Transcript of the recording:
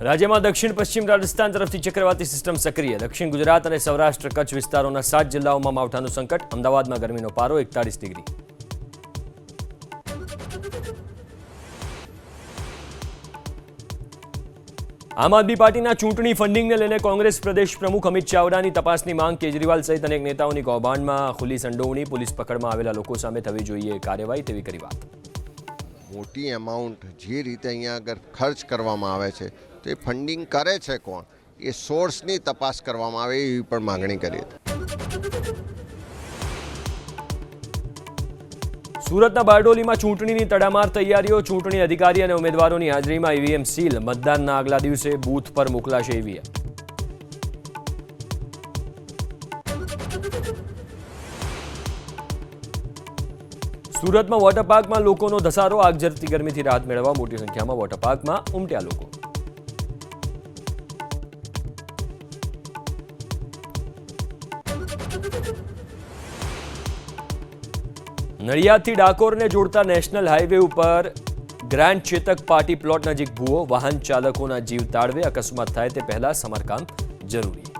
રાજ્યમાં દક્ષિણ પશ્ચિમ રાજસ્થાન તરફથી ચક્રવાતી સિસ્ટમ સક્રિય. દક્ષિણ ગુજરાત અને સૌરાષ્ટ્ર કચ્છ વિસ્તારોના 7 જિલ્લાઓમાં માવઠાનું સંકટ. અમદાવાદમાં ગરમીનો પારો 41 ડિગ્રી. આમ આદમી પાર્ટીના ચૂંટણી ફંડિંગને લઈને કોંગ્રેસ પ્રદેશ પ્રમુખ અમિત ચાવડાની તપાસની માંગ. કેજરીવાલ સહિત અનેક નેતાઓની કૌભાંડમાં ખુલ્લી સંડોવણી. પોલીસ પકડમાં આવેલા લોકો સામે થવી જોઈએ કાર્યવાહી તેવી કરી વાત. મોટી એમાઉન્ટ જે રીતે અહીંયા આગળ ખર્ચ કરવામાં આવે છે તો એ ફંડિંગ કરે છે કોણ, એ સોર્સની તપાસ કરવામાં આવે એવી પણ માગણી કરી હતી. સુરતના બારડોલીમાં ચૂંટણીની તડામાર તૈયારીઓ. ચૂંટણી અધિકારી અને ઉમેદવારોની હાજરીમાં ઈવીએમ સીલ. મતદાનના આગલા દિવસે બૂથ પર મોકલાશે ઈવીએમ. સુરતમાં વોટર પાર્કમાં લોકોનો ધસારો. આગ ઝરતી ગરમીથી રાહત મેળવવા મોટી સંખ્યામાં વોટર પાર્કમાં ઉમટ્યા લોકો. નડિયાદથી ડાકોરને જોડતા નેશનલ હાઈવે ઉપર ગ્રાન્ડ ચેતક પાર્ટી પ્લોટ નજીક ભૂવો. વાહન ચાલકોના જીવ તાળવે. અકસ્માત થાય તે પહેલા સમારકામ જરૂરી.